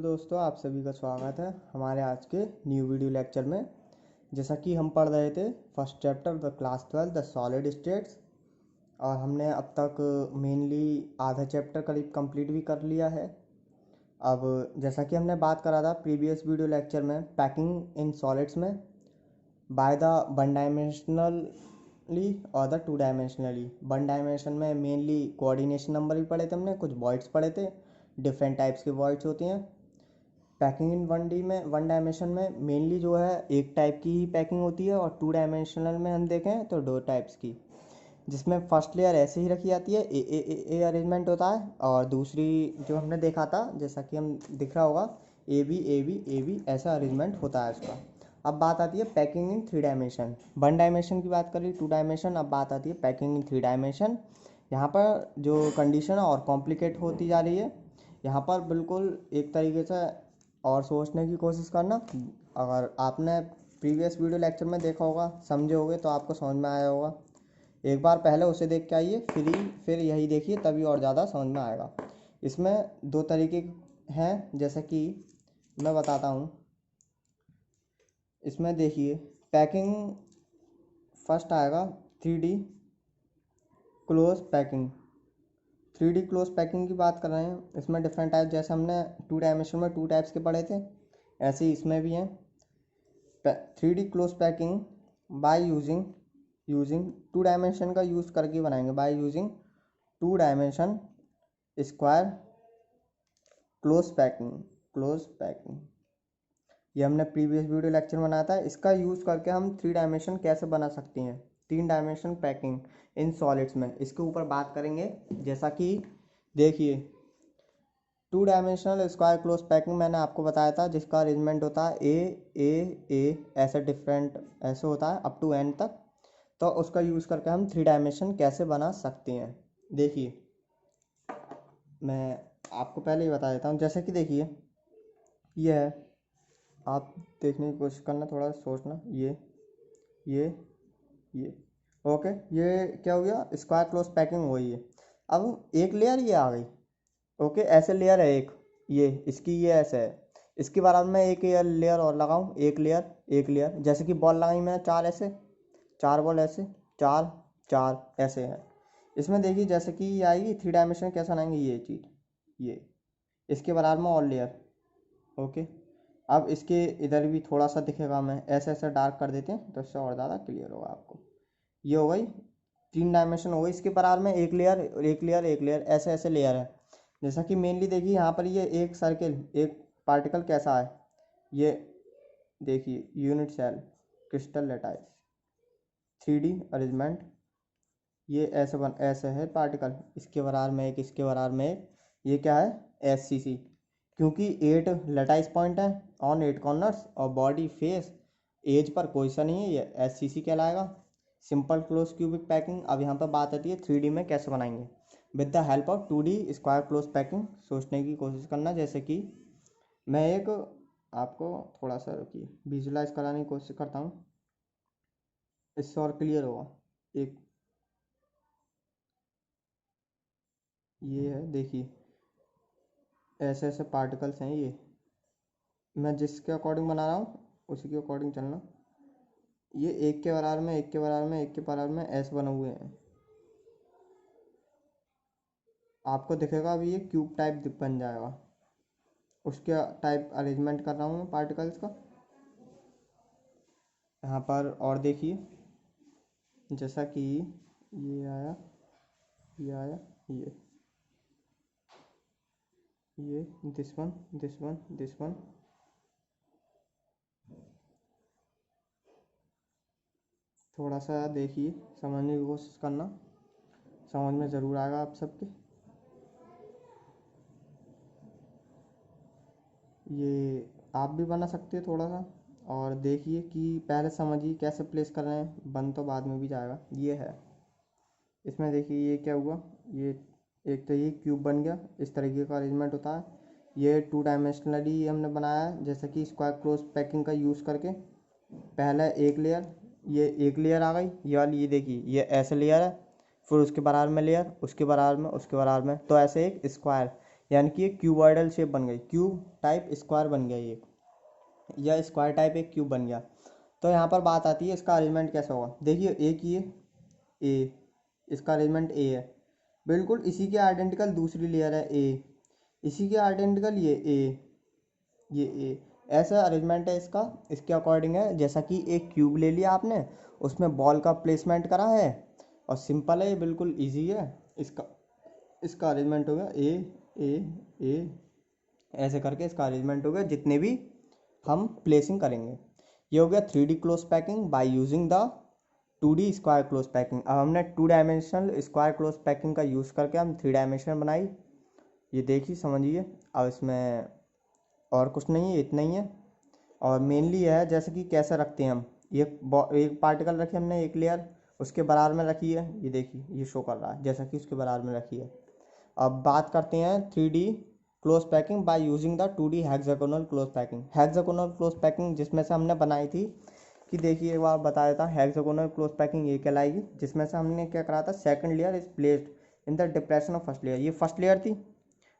दोस्तों, आप सभी का स्वागत है हमारे आज के न्यू वीडियो लेक्चर में। जैसा कि हम पढ़ रहे थे first chapter the class 12 the solid states, और हमने अब तक मेनली आधा चैप्टर करीब कंप्लीट भी कर लिया है। अब जैसा कि हमने बात करा था प्रीवियस वीडियो लेक्चर में पैकिंग इन सॉलिड्स में बाय द वन डायमेंशनली और the two dimensionally. One dimension में मेनली कोऑर्डिनेशन नंबर भी पढ़े थे हमने, कुछ वॉइड्स पढ़े थे, डिफरेंट टाइप्स की वॉइड्स होती हैं। पैकिंग इन 1D में वन डायमेंशन में मेनली जो है एक टाइप की ही पैकिंग होती है, और टू डायमेंशनल में हम देखें तो दो टाइप्स की, जिसमें फर्स्ट लेयर ऐसे ही रखी जाती है, ए अरेंजमेंट होता है, और दूसरी जो हमने देखा था जैसा कि हम दिख रहा होगा ए बी ऐसा अरेंजमेंट होता है उसका। अब बात आती है packing in 3 dimension. One dimension की बात कर ली, टू डायमेंशन, अब बात आती है पैकिंग इन 3 डायमेंशन। यहाँ पर जो कंडीशन है और कॉम्प्लिकेट होती जा रही है। यहाँ पर बिल्कुल एक तरीके से और सोचने की कोशिश करना। अगर आपने प्रीवियस वीडियो लेक्चर में देखा होगा, समझे होगे, तो आपको समझ में आया होगा। एक बार पहले उसे देख के आइए, फिर यही देखिए, तभी और ज़्यादा समझ में आएगा। इसमें दो तरीके हैं, जैसे कि मैं बताता हूँ। इसमें देखिए पैकिंग फर्स्ट आएगा 3D close packing. 3D close packing की बात कर रहे हैं। इसमें डिफरेंट टाइप, जैसे हमने टू डायमेंशन में टू टाइप्स के पढ़े थे, ऐसे ही इसमें भी हैं। 3D close packing by using two dimension का यूज़ करके बनाएंगे, by using two dimension square close packing. ये हमने प्रीवियस वीडियो लेक्चर में बनाया था। इसका यूज़ करके हम 3 डायमेंशन कैसे बना सकते हैं, 3 डायमेंशन पैकिंग इन सॉलिड्स में, इसके ऊपर बात करेंगे। जैसा कि देखिए two dimensional square close packing मैंने आपको बताया था, जिसका अरेंजमेंट होता है ए ऐसे डिफरेंट ऐसे होता है अप टू एन तक। तो उसका यूज़ करके हम 3 डायमेंशन कैसे बना सकते हैं। देखिए मैं आपको पहले ही बता देता हूँ। जैसे कि देखिए ये है, आप देखने की कोशिश करना, थोड़ा सोचना। ये ओके, ये क्या हो गया, स्क्वायर क्लोज पैकिंग हो गई है। अब एक लेयर ये आ गई, ओके, ऐसे लेयर है एक, ये इसकी ये ऐसे है। इसके बाद मैं एक लेयर और लगाऊं, एक लेयर, जैसे कि बॉल लगाई मैंने 4 ऐसे, 4 बॉल ऐसे, 4 4 ऐसे है। इसमें देखिए जैसे कि ये आएगी 3 डायमेंशन कैसे बनाएंगे, ये चीज़, ये इसके बराबर में और लेयर, ओके। अब इसके इधर भी थोड़ा सा दिखेगा, मैं ऐसे ऐसे डार्क कर देते हैं तो इससे और ज़्यादा क्लियर होगा आपको। ये हो गई 3 डायमेंशन हो गई। इसके बराबर में एक लेयर ऐसे ऐसे लेयर है। जैसा कि मेनली देखिए यहाँ पर ये एक सर्किल, एक पार्टिकल कैसा है, ये देखिए unit cell crystal lattice 3D arrangement. ये ऐसे है पार्टिकल, इसके बराबर में एक, इसके बराबर में एक। ये क्या है, SCC, क्योंकि 8 लैटाइस पॉइंट है ऑन 8 कॉर्नर्स, और बॉडी फेस एज पर कोई सा नहीं है, ये SCC कहलाएगा। Simple close cubic packing. अब यहाँ पर बात आती है 3D में कैसे बनाएंगे, with the help of 2D square close packing. सोचने की कोशिश करना। जैसे कि मैं एक आपको थोड़ा सा रुकिए विजुलाइज कराने की कोशिश करता हूँ, इससे और क्लियर होगा। एक ये है, देखिए ऐसे ऐसे पार्टिकल्स हैं। ये मैं जिसके अकॉर्डिंग बना रहा हूँ उसी के अकॉर्डिंग चलना। ये एक के बराबर में, एक के बराबर में, एक के बराबर में ऐसे बने हुए हैं। आपको दिखेगा अभी ये क्यूब टाइप बन जाएगा, उसके टाइप अरेंजमेंट कर रहा हूँ मैं पार्टिकल्स का यहाँ पर। और देखिए जैसा कि ये आया, ये आया, ये दिस वन। थोड़ा सा देखिए, समझने की कोशिश करना, समझ में ज़रूर आएगा आप सबके। ये आप भी बना सकते हो थोड़ा सा, और देखिए कि पहले समझिए कैसे प्लेस कर रहे हैं, बन तो बाद में भी जाएगा। ये है, इसमें देखिए ये क्या हुआ, ये एक तो ये क्यूब बन गया, इस तरीके का अरेंजमेंट होता है। ये 2 डायमेंशनली हमने बनाया है, जैसे कि स्क्वायर क्लोज पैकिंग का यूज़ करके। पहले एक लेयर, ये एक लेयर आ गई, ये वाली, ये देखिए ये ऐसे लेयर है, फिर उसके बराबर में लेयर, उसके बराबर में, उसके बराबर में, तो ऐसे एक स्क्वायर। यानी कि ये क्यूबॉइडल शेप बन गई, क्यूब टाइप स्क्वायर बन गया ये, या स्क्वायर टाइप एक क्यूब बन गया। तो यहाँ पर बात आती है इसका अरेंजमेंट कैसा होगा। देखिए एक ये ए, इसका अरेंजमेंट ए है, बिल्कुल इसी के आइडेंटिकल दूसरी लेयर है ए, इसी के आइडेंटिकल ये ए, ऐसा अरेंजमेंट है इसका। इसके अकॉर्डिंग है, जैसा कि एक क्यूब ले लिया आपने, उसमें बॉल का प्लेसमेंट करा है और सिंपल है ये, बिल्कुल इजी है। इसका इसका अरेंजमेंट हो गया ए ए ए, ऐसे करके इसका अरेंजमेंट हो गया जितने भी हम प्लेसिंग करेंगे। ये हो गया 3D close packing by using the 2D square close packing. अब हमने 2 डायमेंशनल स्क्वायर क्लोज पैकिंग का यूज़ करके हम 3 डायमेंशन बनाई, ये देखिए समझिए। अब इसमें और कुछ नहीं है, इतना ही है। और मेनली यह है जैसे कि कैसे रखते हैं हम, एक पार्टिकल रखे हमने, एक लेयर उसके बराबर में रखी है, ये देखिए ये शो कर रहा है जैसा कि उसके बराबर में रखी है। अब बात करते हैं 3D close packing by using the 2D hexagonal close packing. Hexagonal close packing जिसमें से हमने बनाई थी कि देखिए एक बार बता देता हूँ, हेक्सागोनल क्लोज पैकिंग ये कहलाएगी, जिसमें से हमने क्या करा था, second layer is placed in the depression of first layer. ये फर्स्ट लेयर थी,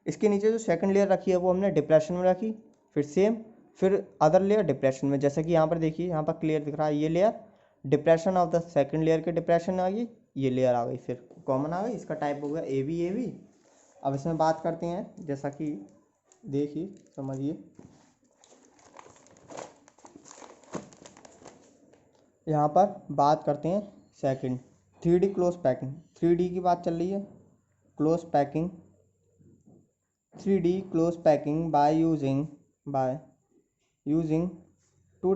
इसके नीचे जो सेकंड लेयर रखी है वो हमने डिप्रेशन में रखी, फिर सेम, फिर अदर लेयर डिप्रेशन में। जैसे कि यहाँ पर देखिए, यहाँ पर क्लियर दिख रहा है, ये layer depression of the second layer के डिप्रेशन आ गई, ये लेयर आ गई, फिर कॉमन आ गई। इसका टाइप हो गया ए बी। अब इसमें बात करते हैं, जैसा कि देखिए समझिए, यहाँ पर बात करते हैं second 3D close packing. 3D की बात चल रही है, close packing 3D close packing by using two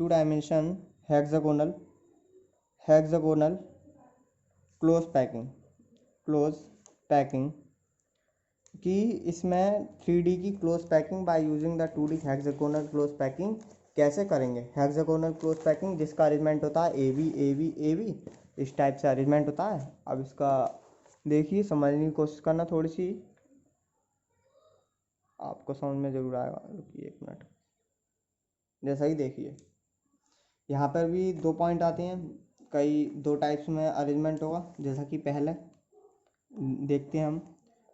dimension hexagonal close packing कि इसमें 3D की close packing by using the 2D hexagonal close packing कैसे करेंगे। हेक्सागोनल क्लोज पैकिंग जिसका अरेंजमेंट होता है ए बी, इस टाइप से अरेंजमेंट होता है। अब इसका देखिए समझने की कोशिश करना, थोड़ी सी आपको समझ में जरूर आएगा, रुकिए एक मिनट। जैसा ही देखिए यहाँ पर भी 2 पॉइंट आते हैं, कई 2 टाइप्स में अरेंजमेंट होगा। जैसा कि पहले देखते हैं हम,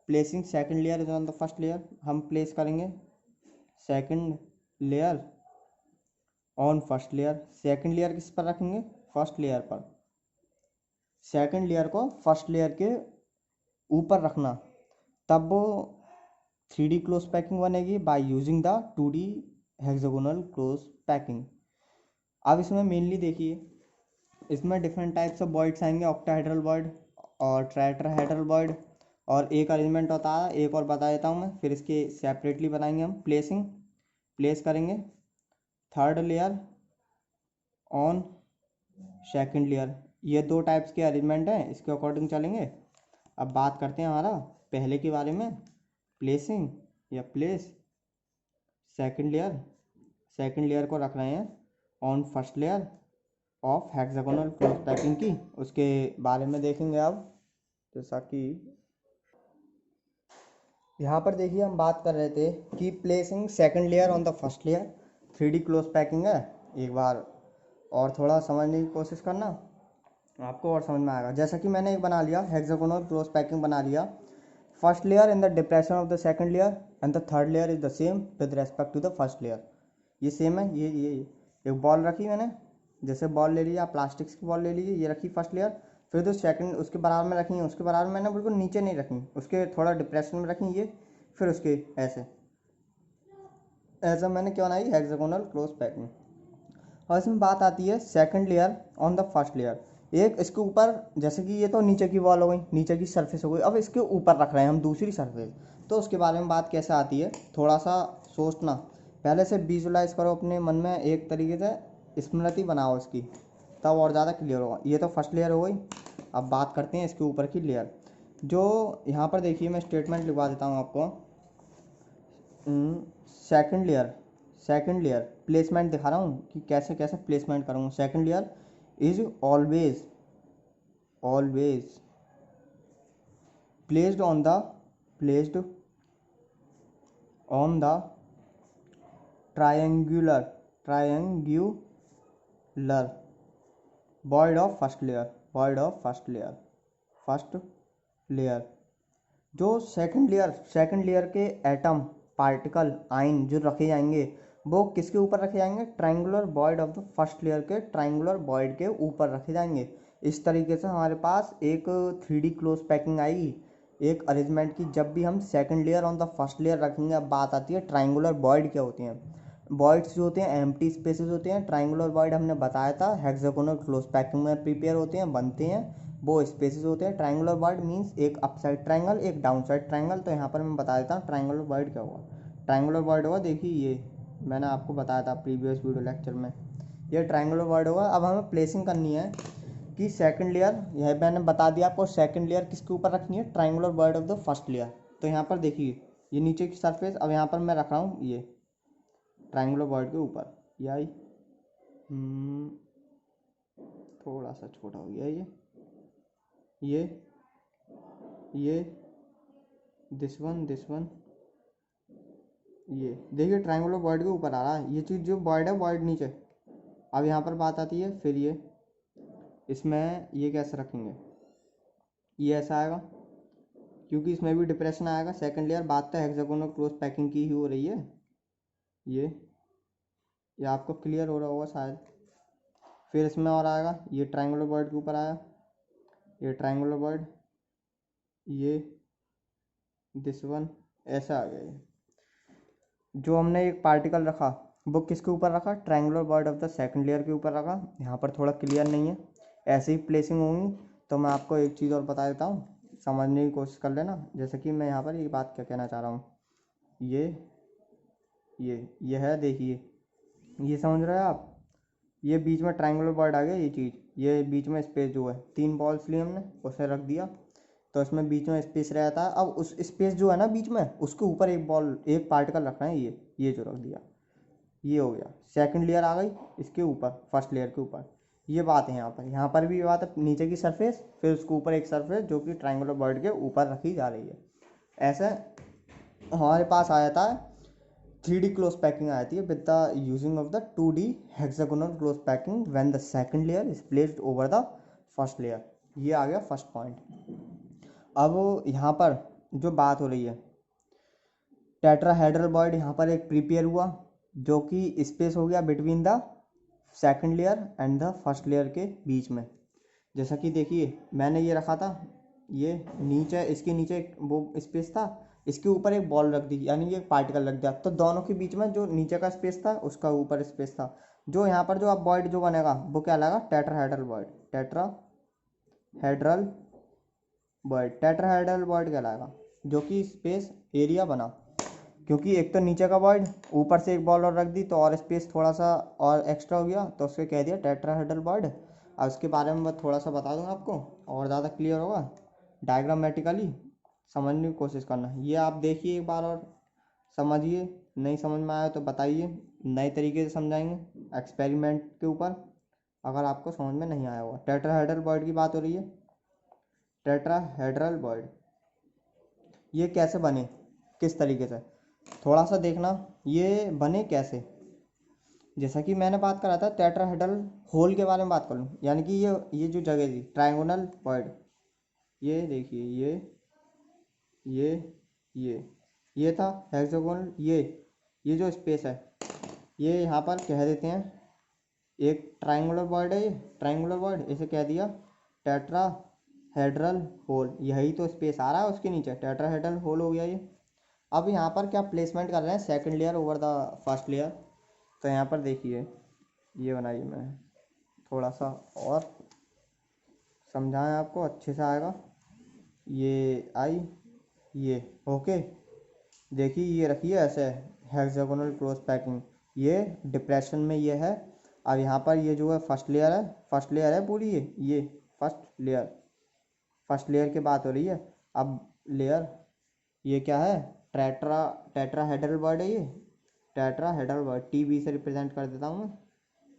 placing second layer is on the first layer. हम प्लेस करेंगे second layer on first layer. Second layer किस पर रखेंगे, फर्स्ट लेयर पर। सेकंड लेयर को फर्स्ट लेयर के ऊपर रखना, तब वो 3D क्लोज पैकिंग बनेगी bye using the 2D hexagonal close packing. अब इसमें मेनली देखिए, इसमें डिफरेंट टाइप्स ऑफ बॉइड्स आएंगे, ऑक्टाहेड्रल बॉइड और ट्राइटेट्राहेड्रल बॉइड, और एक अरेंजमेंट होता है, एक और बता देता हूँ मैं, फिर इसके सेपरेटली बनाएंगे हम। प्लेस करेंगे third layer on second layer. ये 2 टाइप्स के अरेंजमेंट हैं, इसके अकॉर्डिंग चलेंगे। अब बात करते हैं हमारा पहले के बारे में, प्लेसिंग या प्लेस सेकंड लेयर को रख रहे हैं on first layer of hexagonal close packing की, उसके बारे में देखेंगे अब। जैसा कि यहाँ पर देखिए हम बात कर रहे थे कि placing second layer on the first layer 3D close packing है। एक बार और थोड़ा समझने की कोशिश करना, आपको और समझ में आएगा। जैसा कि मैंने एक बना लिया, हेक्सागोनल क्लोज पैकिंग बना लिया। First layer in the depression of the second layer and the third layer is the same with respect to the first layer. ये सेम है। ये एक बॉल रखी मैंने, जैसे बॉल ले लीजिए आप, प्लास्टिक की बॉल ले लीजिए, ये रखी फर्स्ट लेयर, फिर तो सेकंड उसके बराबर में रखी है, उसके बराबर में मैंने बिल्कुल नीचे नहीं रखी, उसके थोड़ा डिप्रेशन में रखी ये, फिर उसके ऐसा मैंने क्या बनाई, हेक्सागोनल क्लोज पैकिंग। और इसमें बात आती है second layer on the first layer. एक इसके ऊपर, जैसे कि ये तो नीचे की वॉल हो गई, नीचे की सरफेस हो गई, अब इसके ऊपर रख रहे हैं हम दूसरी सरफेस, तो उसके बारे में बात कैसे आती है, थोड़ा सा सोचना, पहले से विजुलाइज करो अपने मन में, एक तरीके से स्मृति बनाओ इसकी, तब और ज़्यादा क्लियर होगा। ये तो फर्स्ट लेयर हो गई। अब बात करते हैं इसके ऊपर की लेयर, जो यहाँ पर देखिए मैं स्टेटमेंट लिखवा देता हूँ आपको। सेकंड लेयर प्लेसमेंट दिखा रहा हूँ कि कैसे कैसे प्लेसमेंट करूँगा। Second layer is always placed on the triangular void of first layer जो सेकंड लेयर के एटम, पार्टिकल, आयन जो रखे जाएंगे वो किसके ऊपर रखे जाएंगे, triangular void of the first layer के ट्रायंगुलर बॉयड के ऊपर रखे जाएंगे। इस तरीके से हमारे पास एक 3D क्लोज पैकिंग आएगी एक अरेंजमेंट की। जब भी हम second layer on the first layer रखेंगे, अब बात आती है ट्रायंगुलर बॉयड क्या होती हैं। बॉयड्स जो होते हैं एम्प्टी स्पेसेस होते हैं। ट्रायंगुलर बॉयड हमने बताया था हेक्सागोनल क्लोज पैकिंग में प्रिपेयर होते हैं, बनते हैं, वो स्पेसेस होते हैं। ट्रायंगुलर बॉयड मींस एक अपसाइड ट्रायंगल, एक डाउन साइड ट्रायंगल। तो यहाँ पर मैं बता देता हूँ ट्रायंगुलर बॉयड क्या हुआ। ट्रायंगुलर बॉयड होगा, देखिए ये मैंने आपको बताया था प्रीवियस वीडियो लेक्चर में, ये ट्रायंगुलर बॉयड होगा। अब हमें प्लेसिंग करनी है कि सेकंड लेयर, यह मैंने बता दिया आपको, सेकंड लेयर किसके ऊपर रखनी है, triangular void of the first layer. तो यहाँ पर देखिए ये नीचे की सरफेस, अब यहाँ पर मैं रख रहा हूँ ये ट्रायंगुलर बॉयड के ऊपर। ये आई थोड़ा सा छोटा हो गया ये ये दिस वन ये देखिए ट्रायंगुलर बॉयड के ऊपर आ रहा है ये चीज़, जो बॉयड है बॉयड नीचे। अब यहाँ पर बात आती है फिर ये इसमें ये कैसे रखेंगे, ये ऐसा आएगा क्योंकि इसमें भी डिप्रेशन आएगा। सेकंड लेयर बात तो हेक्सागोनल क्लोज पैकिंग की ही हो रही है। ये आपको क्लियर हो रहा होगा शायद। फिर इसमें और आएगा, ये ट्रायंगुलर बॉयड के ऊपर आया, ये ट्रायंगुलर बॉयड, ये दिस वन, ऐसा आ गया ये। जो हमने एक पार्टिकल रखा वो किसके ऊपर रखा, triangular void of the second layer के ऊपर रखा। यहाँ पर थोड़ा क्लियर नहीं है, ऐसे ही प्लेसिंग होंगी। तो मैं आपको एक चीज़ और बता देता हूँ, समझने की कोशिश कर लेना। जैसे कि मैं यहाँ पर ये बात क्या कहना चाह रहा हूँ, ये ये है, देखिए ये समझ रहे हैं आप। ये बीच में ट्रायंगुलर बॉयड आ गया, ये चीज़, ये बीच में स्पेस जो है, 3 बॉल्स लिए हमने उसे रख दिया तो इसमें बीच में स्पेस रहता है। अब उस स्पेस जो है ना बीच में, उसके ऊपर एक बॉल, एक पार्टिकल रखना है, ये जो रख दिया, ये हो गया सेकंड लेयर आ गई इसके ऊपर, फर्स्ट लेयर के ऊपर। ये बात है यहाँ पर भी ये बात है, नीचे की सरफेस फिर उसके ऊपर एक सरफेस जो कि ट्रायंगुलर बॉयड के ऊपर रखी जा रही है। ऐसे हमारे पास आ जाता है 3D क्लोज पैकिंग आती है with the using of the 2D hexagonal close packing when the second layer is placed over the first layer. ये आ गया फर्स्ट पॉइंट। अब यहाँ पर जो बात हो रही है, टेट्राहेड्रल बॉयड यहाँ पर एक प्रिपेयर हुआ जो कि स्पेस हो गया between the second layer and the first layer के बीच में। जैसा कि देखिए मैंने ये रखा था, ये नीचे, इसके नीचे वो स्पेस था, इसके ऊपर एक बॉल रख दी, यानी कि एक पार्टिकल रख दिया। तो दोनों के बीच में जो नीचे का स्पेस था उसका ऊपर स्पेस था। जो यहाँ पर जो अब बॉयड जो बनेगा वो क्या लगेगा, tetrahedral void, tetrahedral void, tetrahedral void कहलाएगा, जो कि स्पेस एरिया बना। क्योंकि एक तो नीचे का बॉयड, ऊपर से एक बॉल और रख दी तो और स्पेस थोड़ा सा और एक्स्ट्रा हो गया, तो उसके कह दिया टेट्राहेड्रल बॉयड। अब उसके बारे में मैं थोड़ा सा बता दूंगा आपको और ज़्यादा क्लियर होगा। डायग्रामेटिकली समझने की कोशिश करना, ये आप देखिए एक बार और समझिए। नहीं समझ में आया तो बताइए, नए तरीके से समझाएंगे एक्सपेरिमेंट के ऊपर अगर आपको समझ में नहीं आया होगा। टेट्राहेड्रल बॉयड की बात हो रही है, टेट्राहेड्रल बॉयड ये कैसे बने, किस तरीके से, थोड़ा सा देखना ये बने कैसे। जैसा कि मैंने बात करा था टेट्राहेड्रल होल के बारे में बात कर लूँ, यानी कि ये जो जगह थी ट्रायंगोनल बॉयड, ये देखिए ये ये ये था हेक्सागोनल, ये जो स्पेस है ये यहाँ पर कह देते हैं एक ट्रायंगुलर बॉयड है, ये ट्रायंगुलर बॉयड इसे कह दिया टेट्राहेड्रल होल। यही तो स्पेस आ रहा है उसके नीचे, टेट्राहेड्रल होल हो गया ये। अब यहाँ पर क्या प्लेसमेंट कर रहे हैं, second layer over the first layer. तो यहाँ पर देखिए ये बनाइए, मैं थोड़ा सा और समझाएं आपको अच्छे से आएगा। ये आई, ये ओके, देखिए ये रखिए ऐसे हेक्सागोनल क्लोज पैकिंग, ये डिप्रेशन में ये है। अब यहाँ पर ये जो है फर्स्ट लेयर है पूरी, ये फर्स्ट लेयर की बात हो रही है। अब लेयर ये क्या है, टेट्राहेड्रल बॉयड है, ये टेट्राहेड्रल बॉयड, टी बी से रिप्रेजेंट कर देता हूँ मैं,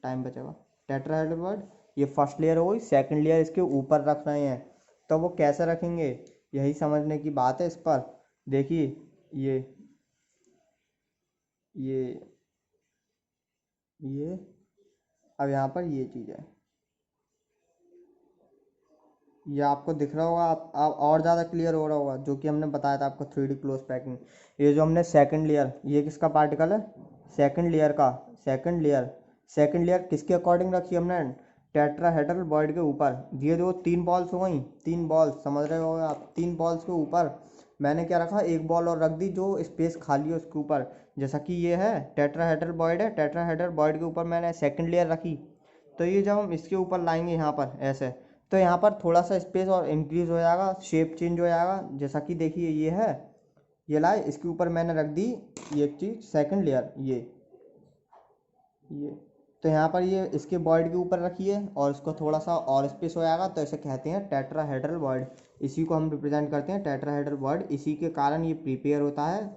टाइम बचेगा। टेट्राहेड्रल बॉयड ये फर्स्ट लेयर हो गई, सेकंड लेयर इसके ऊपर रख रहे हैं। तो वो कैसे रखेंगे यही समझने की बात है इस पर। देखिए ये ये ये अब यहाँ पर ये चीज़ है, ये आपको दिख रहा होगा, आप और ज़्यादा क्लियर हो रहा होगा, जो कि हमने बताया था आपको 3D क्लोज पैकिंग। ये जो हमने सेकंड लेयर, ये किसका पार्टिकल है, सेकंड लेयर का। सेकंड लेयर किसके अकॉर्डिंग रखी हमने, टेट्राहेड्रल बॉइड के ऊपर। ये जो 3 बॉल्स हो गई, 3 बॉल्स समझ रहे हो आप, 3 बॉल्स के ऊपर मैंने क्या रखा, एक बॉल और रख दी जो स्पेस खाली है उसके ऊपर। जैसा कि ये है टेट्राहेड्रल बॉइड है, टेट्राहेड्रल बॉइड के ऊपर मैंने सेकंड लेयर रखी। तो ये जब हम इसके ऊपर लाएंगे यहाँ पर ऐसे, तो यहाँ पर थोड़ा सा स्पेस और इंक्रीज हो जाएगा, शेप चेंज हो जाएगा। जैसा कि देखिए ये है, ये लाए इसके ऊपर मैंने रख दी ये एक चीज़ सेकंड लेयर, ये तो यहाँ पर ये इसके बॉइड के ऊपर रखिए और इसको थोड़ा सा और स्पेस हो जाएगा, तो इसे कहते हैं टेट्राहेड्रल बॉइड। इसी को हम रिप्रेजेंट करते हैं टेट्राहेड्रल बॉइड। इसी के कारण ये प्रिपेयर होता है।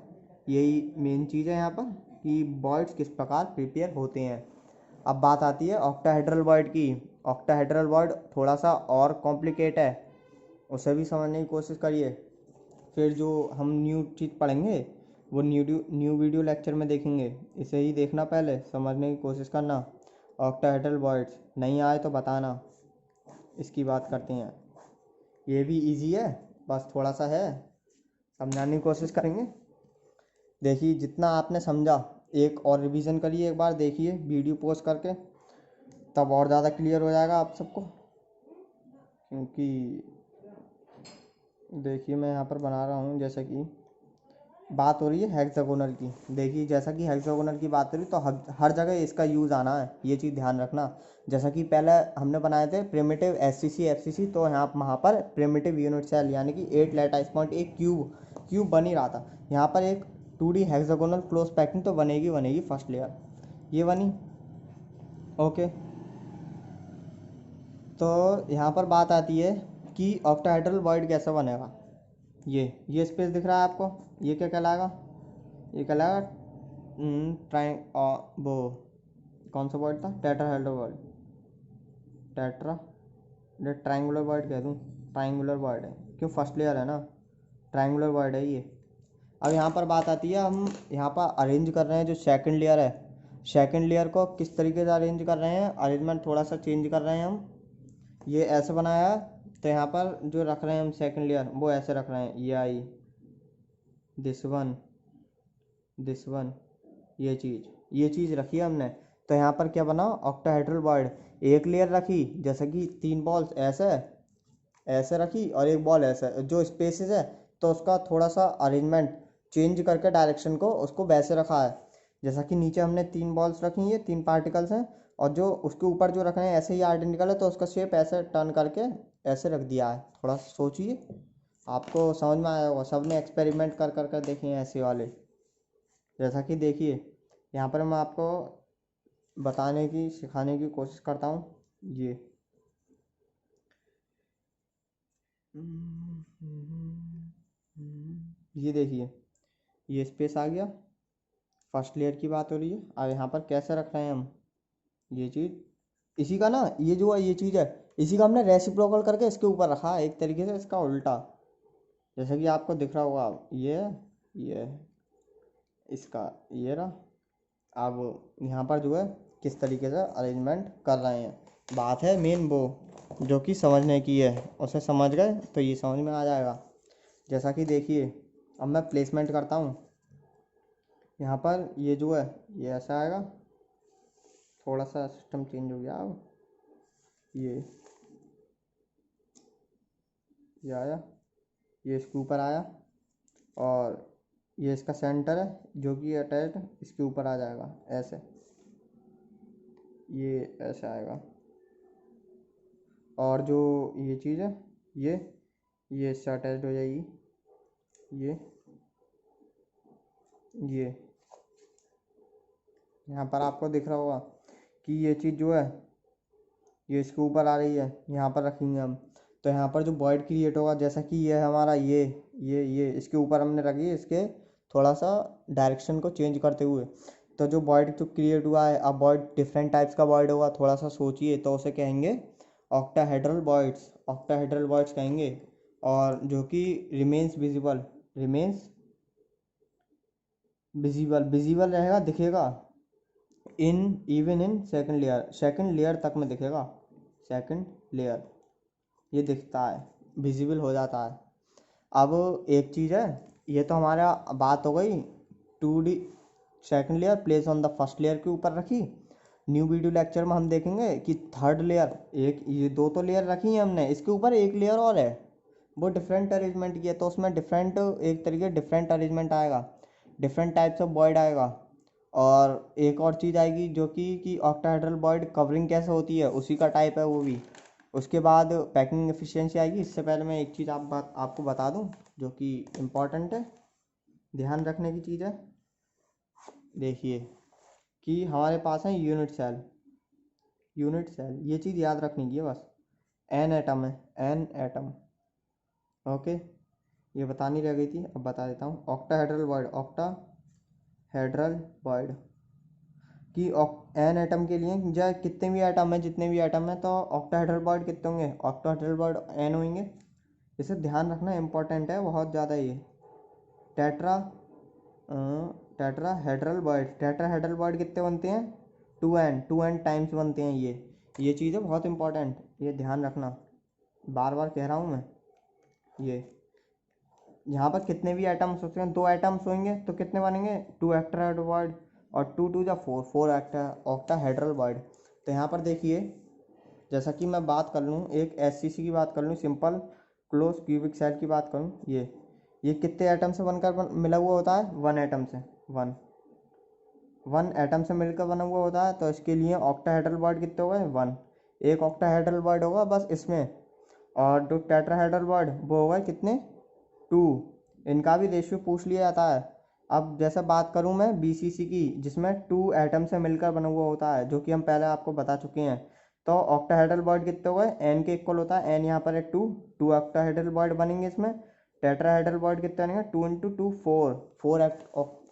यही मेन चीज़ है यहाँ पर कि बॉइड्स किस प्रकार प्रिपेयर होते हैं। अब बात आती है ऑक्टाहेड्रल बॉइड की। ऑक्टाहेड्रल बॉइड थोड़ा सा और कॉम्प्लिकेट है, उसे भी समझने की कोशिश करिए। फिर जो हम न्यू चीज़ पढ़ेंगे वो न्यू वीडियो लेक्चर में देखेंगे। इसे ही देखना, पहले समझने की कोशिश करना। ऑक्टाहेड्रल बॉइड्स नहीं आए तो बताना, इसकी बात करते हैं। ये भी इजी है, बस थोड़ा सा है, समझाने की कोशिश करेंगे। देखिए जितना आपने समझा, एक और रिवीजन करिए, एक बार देखिए वीडियो पॉज करके, तब और ज़्यादा क्लियर हो जाएगा आप सबको। क्योंकि देखिए मैं यहाँ पर बना रहा हूँ, जैसे कि बात हो रही है हेक्सागोनल की। देखिए जैसा कि हेक्सागोनल की बात हो रही, तो हर जगह इसका यूज़ आना है, ये चीज़ ध्यान रखना। जैसा कि पहले हमने बनाए थे प्रिमिटिव एससीसी एफसीसी, तो यहाँ वहाँ पर प्रिमिटिव यूनिट सेल यानी कि 8 लैटाइस पॉइंट एक क्यूब बन ही रहा था। यहाँ पर एक 2D हेक्सागोनल क्लोज पैकिंग तो बनेगी फर्स्ट लेयर, ये बनी। ओके, तो यहाँ पर बात आती है कि ऑक्टाहेड्रल बॉइड कैसे बनेगा। ये स्पेस दिख रहा है आपको, ये क्या कहलाएगा, ये कहलाएगा वो कौन सा बॉइड था, tetrahedral Boyd. Tetra triangular Boyd कह दूँ, ट्राइंगुलर बॉइड है, क्यों फर्स्ट लेयर है ना, ट्राइंगुलर बॉइड है ये। अब यहाँ पर बात आती है, हम यहाँ पर अरेंज कर रहे हैं जो सेकंड लेयर है, सेकंड लेयर को किस तरीके से अरेंज कर रहे हैं, अरेंजमेंट थोड़ा सा चेंज कर रहे हैं हम। ये ऐसे बनाया है, तो यहाँ पर जो रख रहे हैं हम सेकंड लेयर, वो ऐसे रख रहे हैं, ये आई दिस वन ये चीज़ रखी है हमने। तो यहाँ पर क्या बना, ऑक्टाहेड्रल बॉइड। एक लेयर रखी, जैसे कि 3 बॉल्स ऐसे ऐसे रखी और एक बॉल ऐसे, जो स्पेसेस है तो उसका थोड़ा सा अरेंजमेंट चेंज करके डायरेक्शन को उसको वैसे रखा है। जैसा कि नीचे हमने 3 बॉल्स रखी हैं, 3 पार्टिकल्स हैं, और जो उसके ऊपर जो रख रहे हैं ऐसे ही आइडेंटिकल है, तो उसका शेप ऐसे टर्न करके ऐसे रख दिया है। थोड़ा सा सोचिए, आपको समझ में आया होगा, सब ने एक्सपेरिमेंट कर कर कर देखे हैं ऐसे वाले। जैसा कि देखिए यहाँ पर मैं आपको बताने की सिखाने की कोशिश करता हूँ। ये देखिए, ये स्पेस आ गया, फर्स्ट लेयर की बात हो रही है। अब यहाँ पर कैसे रख रहे हैं हम ये चीज़, इसी का ना, ये जो है ये चीज़ है, इसी का हमने रेसिप्रोकल करके इसके ऊपर रखा है, एक तरीके से इसका उल्टा। जैसे कि आपको दिख रहा होगा, ये इसका ये रहा। अब यहाँ पर जो है किस तरीके से अरेंजमेंट कर रहे हैं, बात है मेन वो जो कि समझने की है। उसे समझ गए तो ये समझ में आ जाएगा। जैसा कि देखिए, अब मैं प्लेसमेंट करता हूँ, यहाँ पर ये जो है ये ऐसा आएगा, थोड़ा सा सिस्टम चेंज हो गया। अब ये आया, ये इसके ऊपर आया, और ये इसका सेंटर है जो कि अटैच्ड इसके ऊपर आ जाएगा ऐसे, ये ऐसे आएगा। और जो ये चीज़ है ये इससे अटैच्ड हो जाएगी, ये यहाँ पर आपको दिख रहा होगा कि ये चीज़ जो है ये इसके ऊपर आ रही है, यहाँ पर रखेंगे हम। तो यहाँ पर जो बॉइड क्रिएट होगा, जैसा कि ये हमारा ये इसके ऊपर हमने रखी है, इसके थोड़ा सा डायरेक्शन को चेंज करते हुए। तो जो बॉइड तो क्रिएट हुआ है, अब बॉइड डिफरेंट टाइप्स का बॉइड होगा, थोड़ा सा सोचिए, तो उसे कहेंगे ऑक्टाहेड्रल बॉइड्स कहेंगे। और जो कि रिमेन्स विजिबल रहेगा, दिखेगा इवन इन सेकंड लेयर तक में दिखेगा, सेकंड लेयर। ये दिखता है, विजिबल हो जाता है। अब एक चीज़ है, ये तो हमारा बात हो गई 2D second layer place on the first layer के ऊपर रखी। न्यू वीडियो लेक्चर में हम देखेंगे कि थर्ड लेयर, एक ये दो तो लेयर रखी है हमने, इसके ऊपर एक लेयर और है, वो डिफरेंट अरेंजमेंट की है, तो उसमें डिफरेंट एक तरीके डिफरेंट अरेंजमेंट आएगा, डिफरेंट टाइप्स ऑफ बॉयड आएगा। और एक और चीज़ आएगी जो कि ऑक्टाहेड्रल बॉयड कवरिंग कैसे होती है उसी का टाइप है वो भी। उसके बाद पैकिंग एफिशिएंसी आएगी। इससे पहले मैं एक चीज़ आपको बता दूं जो कि इम्पोर्टेंट है, ध्यान रखने की चीज़ है। देखिए कि हमारे पास है यूनिट सेल, यूनिट सेल ये चीज़ याद रखनी की है बस। एन एटम है, एन एटम, ओके। ये बतानी रह गई थी, अब बता देता हूँ। ऑक्टाहेड्रल बॉयड, ऑक्टाहेड्रल बॉयड कि एन एटम के लिए जो कितने भी एटम है, जितने भी एटम है, तो ऑक्टाहेड्रल बॉयड कितने होंगे, ऑक्टाहेड्रल बॉयड एन होंगे। इसे ध्यान रखना इंपॉर्टेंट है बहुत ज़्यादा ये। Tetra tetrahedral void, tetrahedral void कितने बनते हैं, 2n टाइम्स बनते हैं। ये चीज़ है बहुत इंपॉर्टेंट, ये ध्यान रखना, बार बार कह रहा हूँ मैं। ये यहाँ पर कितने भी एटम्स होते हैं, 2 एटम्स होंगे तो कितने बनेंगे, 2 ऑक्टाहेड्रल बॉयड, और 2 2 जा 4 ऑक्टाहेड्रल बॉयड। तो यहाँ पर देखिए, जैसा कि मैं बात कर लूँ एक एससीसी की बात कर लूँ, सिंपल क्लोज क्यूबिक सेल की बात करूँ, ये कितने एटम से बनकर मिला हुआ होता है, 1 एटम से, 1 एटम से मिलकर बना हुआ होता है। तो इसके लिए ऑक्टाहेड्रल बॉयड कितने हो गए, 1, एक ऑक्टाहेड्रल बॉयड होगा बस इसमें। और जो टेट्राहेड्रल बॉयड वो होगा कितने, 2। इनका भी रेशियो पूछ लिया जाता है। अब जैसे बात करूं मैं बीसीसी की, जिसमें 2 एटम से मिलकर बना हुआ होता है, जो कि हम पहले आपको बता चुके हैं। तो ऑक्टाहेड्रल बॉयड कितने हो गए, एन के इक्वल होता है, एन यहाँ पर है 2 ऑक्टाहेड्रल बॉयड बनेंगे इसमें। टेट्राहेड्रल बॉयड कितने बनेंगे, 2 इंटू 2 4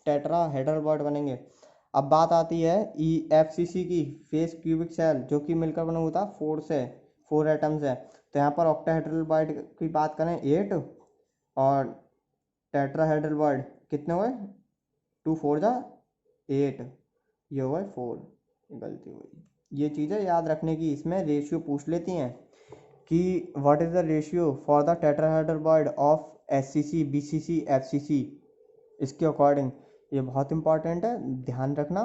टेट्राहेड्रल बॉयड बनेंगे। अब बात आती है ई एफ सी सी की, फेस क्यूबिक सेल, जो कि मिलकर बना हुआ था 4 एटम्स है। तो यहाँ पर ऑक्टाहेड्रल बॉयड की बात करें 8, और टेट्राहेड्रल बॉयड कितने हुए, 2 4 जा 8, ये हुआ 4, गलती हुई। ये चीज़ें याद रखने की, इसमें रेशियो पूछ लेती हैं कि what is the ratio for the tetrahedral void of SCC BCC FCC, इसके अकॉर्डिंग। ये बहुत इंपॉर्टेंट है, ध्यान रखना।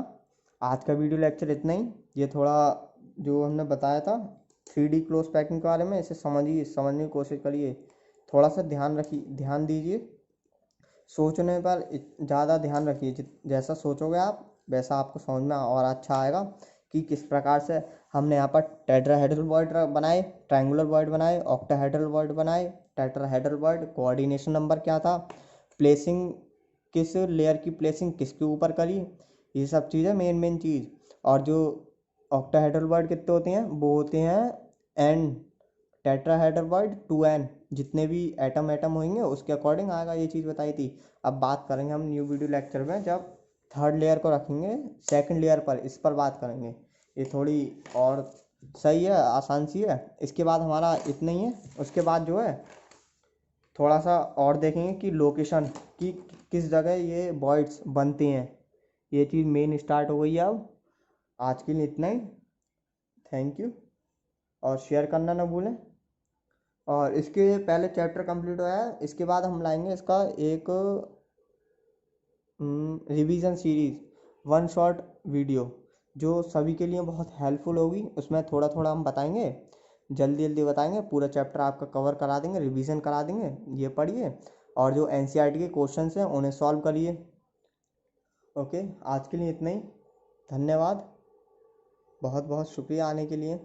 आज का वीडियो लेक्चर इतना ही। ये थोड़ा जो हमने बताया था 3D क्लोज पैकिंग के बारे में, इसे समझने की कोशिश करिए, थोड़ा सा ध्यान दीजिए। सोचने पर ज़्यादा ध्यान रखिए, जैसा सोचोगे आप वैसा आपको समझ में और अच्छा आएगा कि किस प्रकार से हमने यहाँ पर टेट्राहेड्रल बॉयड बनाए, ट्रायंगुलर बॉयड बनाए, ऑक्टाहेड्रल बॉयड बनाए, टेट्राहेड्रल बॉयड, कोऑर्डिनेशन नंबर क्या था, प्लेसिंग किस लेयर की प्लेसिंग किसके ऊपर करी, ये सब चीज़ें मेन चीज़। और जो ऑक्टाहेड्रल बॉयड कितने होते हैं, वो होते हैं एन, टेट्राहेड्रल बॉयड 2n, जितने भी एटम होंगे उसके अकॉर्डिंग आएगा, ये चीज़ बताई थी। अब बात करेंगे हम न्यू वीडियो लेक्चर में, जब थर्ड लेयर को रखेंगे सेकंड लेयर पर, इस पर बात करेंगे। ये थोड़ी और सही है, आसान सी है। इसके बाद हमारा इतना ही है। उसके बाद जो है थोड़ा सा और देखेंगे कि लोकेशन की किस जगह ये बॉयड्स बनते हैं, ये चीज़ मेन स्टार्ट हो गई है। अब आज के लिए इतना ही, थैंक यू, और शेयर करना ना भूलें। और इसके पहले चैप्टर कंप्लीट हुआ है, इसके बाद हम लाएंगे इसका एक रिवीजन सीरीज, 1 शॉर्ट वीडियो, जो सभी के लिए बहुत हेल्पफुल होगी। उसमें थोड़ा थोड़ा हम बताएंगे, जल्दी बताएंगे, पूरा चैप्टर आपका कवर करा देंगे, रिवीजन करा देंगे। ये पढ़िए और जो एनसीईआरटी के क्वेश्चंस हैं उन्हें सॉल्व करिए। ओके, आज के लिए इतना ही, धन्यवाद, बहुत बहुत शुक्रिया आने के लिए।